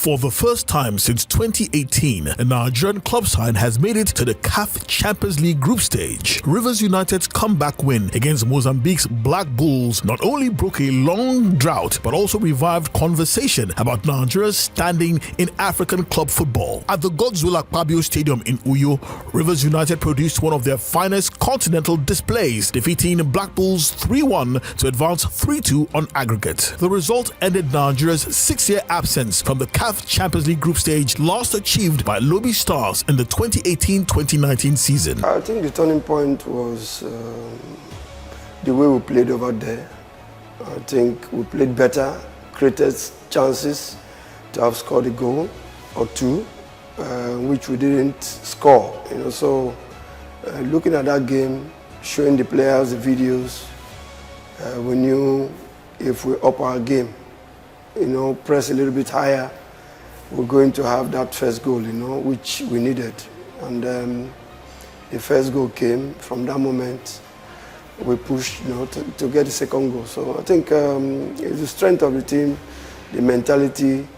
For the first time since 2018, a Nigerian club side has made it to the CAF Champions League group stage. Rivers United's comeback win against Mozambique's Black Bulls not only broke a long drought, but also revived conversation about Nigeria's standing in African club football. At the Godswill Akpabio Stadium in Uyo, Rivers United produced one of their finest continental displays, defeating Black Bulls 3-1 to advance 3-2 on aggregate. The result ended Nigeria's 6-year absence from the CAF Champions League group stage, last achieved by Remo Stars in the 2018-2019 season. I think the turning point was the way we played over there. I think we played better, created chances to have scored a goal or two, which we didn't score. So looking at that game, showing the players the videos, we knew if we up our game, press a little bit higher, we're going to have that first goal, which we needed. And the first goal came. From that moment, we pushed, to get the second goal. So I think it's the strength of the team, the mentality,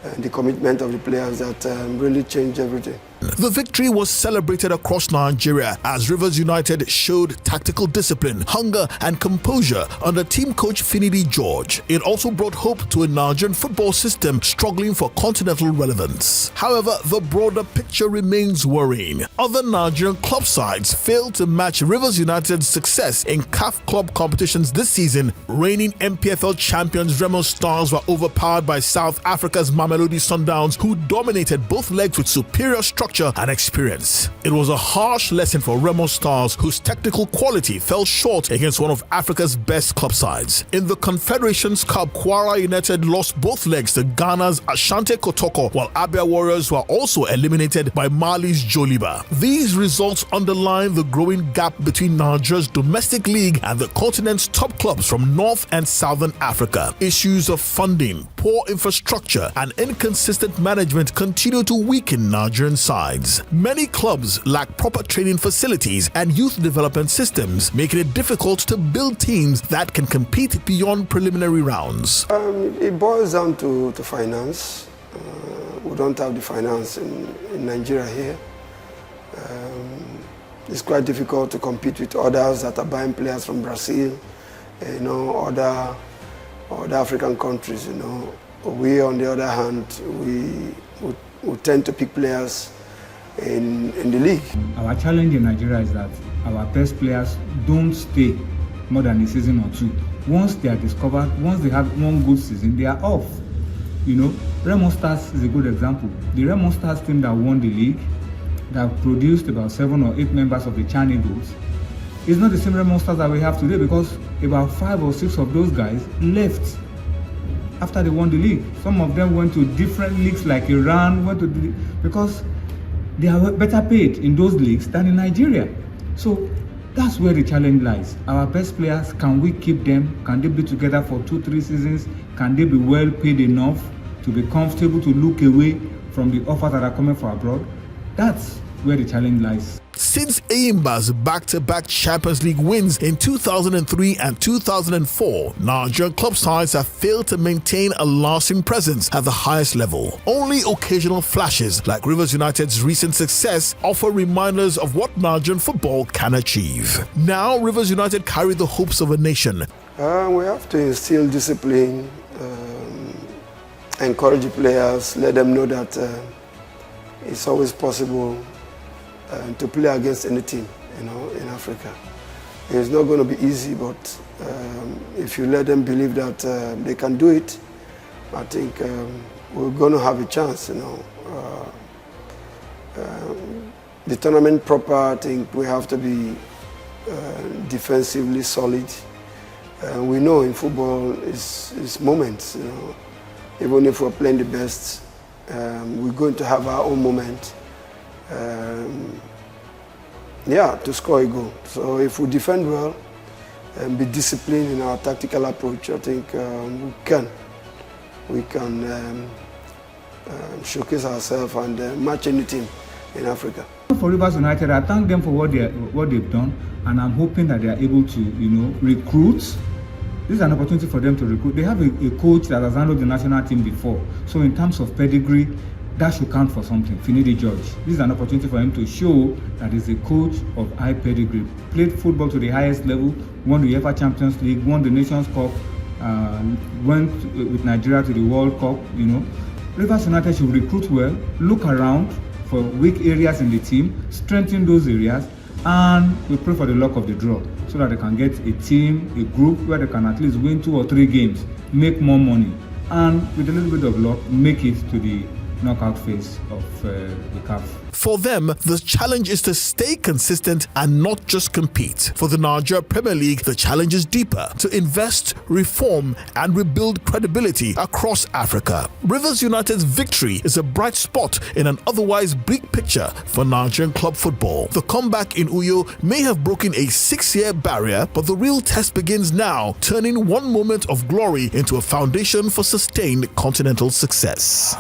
and the commitment of the players that really changed everything. The victory was celebrated across Nigeria as Rivers United showed tactical discipline, hunger and composure under team coach Finidi George. It also brought hope to a Nigerian football system struggling for continental relevance. However, the broader picture remains worrying. Other Nigerian club sides failed to match Rivers United's success in CAF club competitions this season. Reigning MPFL champions Remo Stars were overpowered by South Africa's Mamelodi Sundowns, who dominated both legs with superior structure and experience. It was a harsh lesson for Remo Stars, whose technical quality fell short against one of Africa's best club sides. In the Confederations Cup, Kwara United lost both legs to Ghana's Asante Kotoko, while Abia Warriors were also eliminated by Mali's Joliba. These results underline the growing gap between Nigeria's domestic league and the continent's top clubs from North and Southern Africa. Issues of funding, poor infrastructure, and inconsistent management continue to weaken Nigerian sides. Many clubs lack proper training facilities and youth development systems, making it difficult to build teams that can compete beyond preliminary rounds. It boils down to finance. We don't have the finance in Nigeria here. It's quite difficult to compete with others that are buying players from Brazil, other African countries. We, on the other hand, we tend to pick players in the league. Our challenge in Nigeria is that our best players don't stay more than a season or two. Once they are discovered, once they have one good season, they are off. Remo Stars is a good example. The Remo Stars team that won the league, that produced about 7 or 8 members of the Chan Eagles, is not the same Remo Stars that we have today, because about 5 or 6 of those guys left after they won the league. Some of them went to different leagues like Iran, because they are better paid in those leagues than in Nigeria. So that's where the challenge lies. Our best players, can we keep them? Can they be together for 2-3 seasons? Can they be well paid enough to be comfortable to look away from the offers that are coming from abroad? That's where the challenge lies. Since Eyimba's back-to-back Champions League wins in 2003 and 2004, Nigerian club sides have failed to maintain a lasting presence at the highest level. Only occasional flashes, like Rivers United's recent success, offer reminders of what Nigerian football can achieve. Now, Rivers United carry the hopes of a nation. We have to instill discipline, encourage the players, let them know that it's always possible to play against any team, in Africa. It's not going to be easy, but if you let them believe that they can do it, I think we're going to have a chance. The tournament proper, I think we have to be defensively solid. We know in football it's moments. Even if we're playing the best, we're going to have our own moment. To score a goal. So if we defend well and be disciplined in our tactical approach, I think we can showcase ourselves and match any team in Africa. For Rivers United, I thank them for what they've done, and I'm hoping that they are able to, recruit This is an opportunity for them to recruit. They have a coach that has handled the national team before. So in terms of pedigree, that should count for something. Finidi George. This is an opportunity for him to show that he's a coach of high pedigree. Played football to the highest level, won the CAF Champions League, won the Nations Cup, went with Nigeria to the World Cup. Rivers United should recruit well, look around for weak areas in the team, strengthen those areas, and we pray for the luck of the draw so that they can get a team, a group where they can at least win 2 or 3 games, make more money, and with a little bit of luck, make it to the knockout phase of the CAF. For them, the challenge is to stay consistent and not just compete. For the Nigeria Premier League, the challenge is deeper: to invest, reform, and rebuild credibility across Africa. Rivers United's victory is a bright spot in an otherwise bleak picture for Nigerian club football. The comeback in Uyo may have broken a 6-year barrier, but the real test begins now, turning one moment of glory into a foundation for sustained continental success.